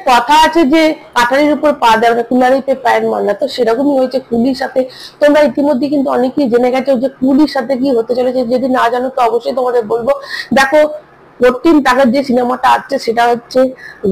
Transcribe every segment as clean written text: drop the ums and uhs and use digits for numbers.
কথা আছে যে কাঠারির উপর পা দেওয়া কুলারি পে পায়ের মারনা, তো সেরকমই হয়েছে কুলির সাথে। তোমরা ইতিমধ্যে কিন্তু অনেকেই জেনে গেছো যে কুলির সাথে কি হতে চলেছে, যদি না জানো তো অবশ্যই তোমাদের বলবো। দেখো 14 টাকার যে সিনেমাটা আসছে সেটা হচ্ছে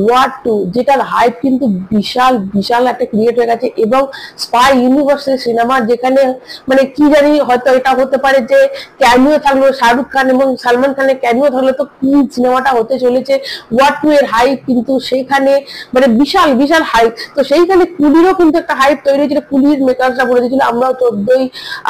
ওয়ার 2, যেটার হাইপ কিন্তু বিশাল বিশাল একটা ক্রিয়েট হয়ে গেছে, এবং স্পাই ইউনিভার্সের সিনেমা, যেখানে মানে কি জানি হয়তো এটা হতে পারে যে ক্যামিও থাকলো শাহরুখ খান এবং সালমান খানের ক্যামিও থাকলো, তো কি সিনেমাটা হতে চলেছে ওয়ার 2 এর হাইপ কিন্তু সেইখানে মানে বিশাল বিশাল হাইপ। তো সেইখানে কুলিরও কিন্তু একটা হাইপ তৈরি হয়েছিল, কুলির মেকার্সরা বলে দিয়েছিল আমরাও 14ই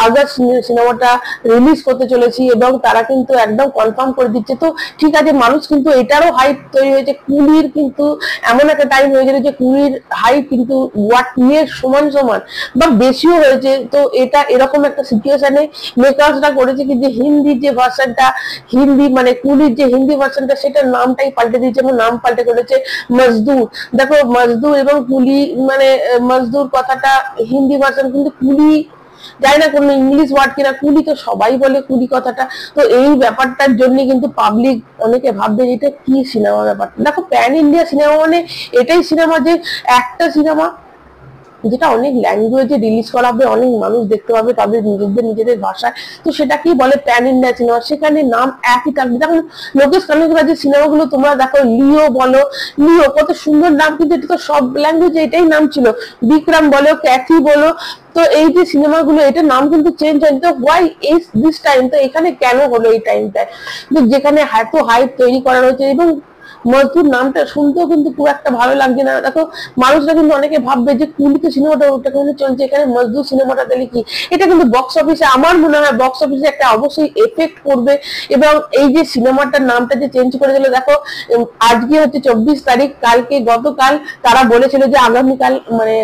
আগস্ট সিনেমাটা রিলিজ করতে চলেছি, এবং তারা কিন্তু একদম কনফার্ম করে দিচ্ছে। তো ঠিক আছে, মানুষ কিন্তু এটারও হাইপ তৈরি হয়েছে, কুলির কিন্তু এমন একটা টাইম হয়েছিল যে কুলির হাইপ কিন্তু ওয়াট এর সমান সমান বা বেশিও হয়েছে। তো এটা এরকম একটা সিচুয়েশনে মেকার্সরা করেছে কি যে হিন্দি যে ভার্সনটা, হিন্দি মানে কুলির যে হিন্দি ভার্সনটা সেটার নামটাই পাল্টে দিয়েছে, এবং নাম পাল্টে করেছে মজদুর। দেখো মজদুর এবং কুলি মানে মজদুর কথাটা হিন্দি ভার্সন, কিন্তু কুলি জানি না কোনো ইংলিশ ওয়ার্ড কিনা, কুলি তো সবাই বলে কুলি কথাটা। তো এই ব্যাপারটার জন্য কিন্তু পাবলিক অনেকে ভাববে এটা কি সিনেমা ব্যাপারটা। দেখো প্যান ইন্ডিয়া সিনেমা মানে এটাই সিনেমা যে একটা সিনেমা যেটা অনেক ল্যাঙ্গুয়েজে রিলিজ করা হবে, অনেক মানুষ দেখতে পাবে তাদের নিজেদের ভাষায়, তো সেটা কি বলে প্যান ইন্ডিয়া সিনেমা। সেখানে নাম একই থাকবে। দেখুন লোকেশ কানাগরাজের সিনেমাগুলো তোমরা দেখো, লিও বলো, লিও কত সুন্দর নাম, কিন্তু এটা তো সব ল্যাঙ্গুয়েজে এটাই নাম ছিল। বিক্রম বলো, ক্যাথি বলো, তো এই যে সিনেমাগুলো এটার নাম কিন্তু চেঞ্জ হয়নি। তো হোয়াই ইজ দিস টাইম, তো এখানে কেন হলো এই টাইমটায়, যেখানে এত হাইপ তৈরি করা হয়েছে। এবং মজদুর নামটা শুনতেও কিন্তু খুব একটা ভালো লাগছে না। দেখো মানুষরা কিন্তু অনেকে ভাববে যে কুলিতে সিনেমাটা ওটা কেন চলছে, এখানে মজদুর সিনেমাটা দিলে কি, এটা কিন্তু বক্স অফিসে আমার মনে হয় বক্স অফিসে একটা অবশ্যই এফেক্ট করবে। এবং এই যে সিনেমাটার নামটা যে চেঞ্জ করে দিল, দেখো আজকে হচ্ছে 24 তারিখ, কালকে গতকাল তারা বলেছিল যে আগামীকাল মানে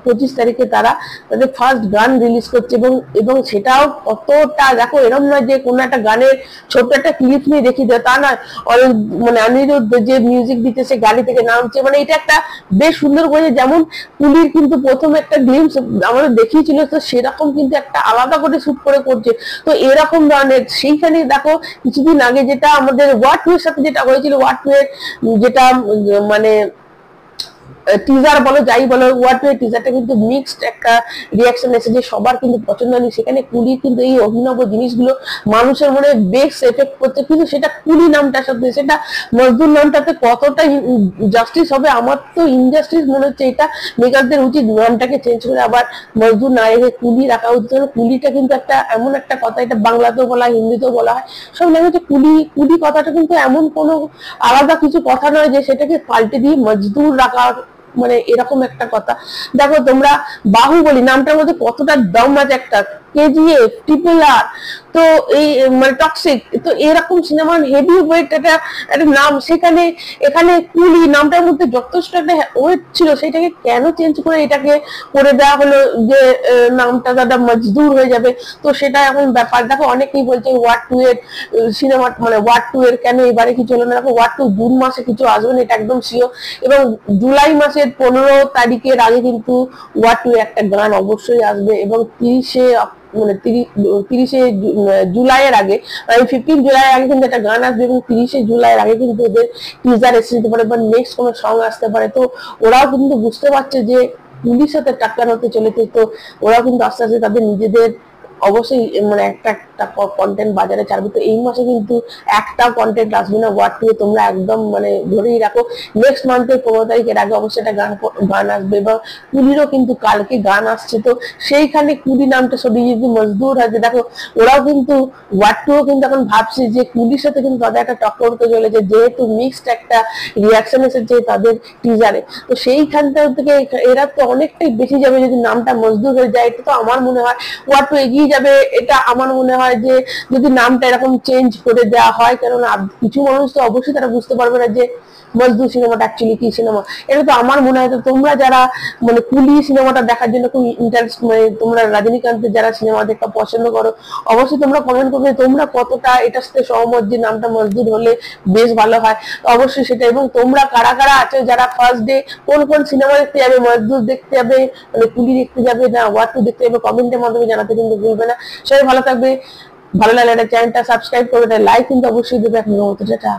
25 তারিখে তারা তাদের ফার্স্ট গান রিলিজ করছে, এবং সেটাও কতটা দেখো এরকম নয় যে কোনো একটা গানের ছোট্ট একটা ক্লিপ নিয়ে দেখিয়ে দেয়, তা নয়। মানে অনিরুদ্ধ যে মিউজিক দিচ্ছে সে গাড়ি থেকে নামছে, মানে এটা একটা বেশ সুন্দর করে, যেমন কুলির কিন্তু প্রথম একটা গ্লিমস আমাদের দেখিয়েছিল, তো সেরকম কিন্তু একটা আলাদা করে শুট করে করছে। তো এরকম ধরনের সেইখানে দেখো কিছুদিন আগে যেটা আমাদের ওয়ার 2 এর সাথে যেটা হয়েছিল, ওয়ার 2 এর যেটা মানে টিজার বলো যাই বলো, ওয়ার 2 এর টিজারটা কিন্তু মিক্সড একটা রিয়াকশন এসেছে, সবার কিন্তু পছন্দ হয়নি। সেখানে কুলি কিন্তু এই অভিনব জিনিসগুলো মানুষের মনে বেশ এফেক্ট করছে, কিন্তু সেটা কুলি নামটার সাথে সেটা মজদুর নামটাতে কতটা জাস্টিস হবে, আমার তো ইনজাস্টিস মনে হচ্ছে। এটা মেকারদের উচিত নামটাকে চেঞ্জ করে আবার মজদুর না রেখে কুলি রাখা উচিত। কুলিটা কিন্তু একটা এমন একটা কথা, এটা বাংলাতেও বলা হয়, হিন্দিতেও বলা হয়, সব ল্যাঙ্গুয়েজে কুলি কুলি কথাটা কিন্তু এমন কোনো আলাদা কিছু কথা নয় যে সেটাকে পাল্টে দিয়ে মজদুর রাখা মানে এরকম একটা কথা। দেখো তোমরা বাহুবলী নামটার মধ্যে কতটা দম আছে, একটা কেজিএফ, ট্রিপল আর, তো এই মানে টক্সিক, তো এরকম সিনেমার হেভি ওয়েট একটা নাম, সেখানে এখানে কুলি নামটার মধ্যে যথেষ্ট একটা ওয়েট ছিল, সেটাকে কেন চেঞ্জ করে এটাকে করে দেওয়া হলো যে নামটা দাদা মজদুর হয়ে যাবে। তো সেটা এখন ব্যাপার। দেখো অনেকেই বলছে ওয়ার 2 এর সিনেমা মানে ওয়ার 2 এর কেন এবারে কিছু হলো না। দেখো ওয়ার 2 জুন মাসে কিছু আসবে না, এটা একদম শিওর, এবং জুলাই মাসের 15 তারিখের আগে কিন্তু ওয়ার 2 এর একটা গান অবশ্যই আসবে, এবং 30 জুলাইয়ের আগে 15 জুলাইয়ের আগে কিন্তু একটা গান আসবে, এবং 30 জুলাইয়ের আগে কিন্তু ওদের টিজার এসে যেতে পারে বা নেক্সট কোনো সং আসতে পারে। তো ওরাও কিন্তু বুঝতে পারছে যে পুলিশের সাথে টাক্কার হতে চলেছে, তো ওরাও কিন্তু আস্তে আস্তে তাদের নিজেদের অবশ্যই মানে একটা কন্টেন্ট বাজারে ছাড়বে। তো এই মাসে কিন্তু একটা কন্টেন্ট আসবে না ওয়ার 2 এ, তোমরা একদম মানে ধরেই রাখো নেক্সট মান্থের 15 তারিখের আগে অবশ্যই একটা গান আসবে, এবং কুলিরও কিন্তু কালকে গান আসছে। তো সেইখানে কুলি নামটা সরিয়ে যদি মজদুর আছে, দেখো ওরাও কিন্তু ওয়ার 2 কিন্তু এখন ভাবছে যে কুলির সাথে কিন্তু তাদের একটা টক্কর হতে চলেছে, যেহেতু মিক্সড একটা রিয়াকশন এসেছে তাদের টিজারে। তো সেইখানটা থেকে এরা তো অনেকটাই বেশি যাবে যদি নামটা মজদুর হয়ে যায়। এটা তো আমার মনে হয় ওয়ার 2 এগিয়ে যাবে, এটা আমার মনে হয় যে যদি নামটা এরকম চেঞ্জ করে দেওয়া হয়, কারণ কিছু মানুষ তো অবশ্যই তারা বুঝতে পারবে না যে মজদুর সিনেমাটা অ্যাকচুয়ালি কি সিনেমা। এটা তো আমার মনে হয়। তো তোমরা যারা মানে কুলি সিনেমাটা দেখার জন্য খুব ইন্টারেস্ট, মানে তোমরা রজনীকান্তের যারা সিনেমা দেখা পছন্দ করো, অবশ্যই তোমরা কমেন্ট করবে তোমরা কতটা এটার সাথে সহমত যে নামটা মজদুর হলে বেশ ভালো হয়, অবশ্যই সেটা। এবং তোমরা কারা কারা আছো যারা ফার্স্ট ডে কোন কোন সিনেমা দেখতে যাবে, মজদুর দেখতে যাবে, মানে কুলি দেখতে যাবে না ওয়ার 2 দেখতে যাবে, কমেন্টের মাধ্যমে জানাতে কিন্তু ভুলবে না। সবাই ভালো থাকবে, ভালো লাগলে চ্যানেলটা সাবস্ক্রাইব করবে, লাইক কিন্তু অবশ্যই দেবে। এখন টাটা।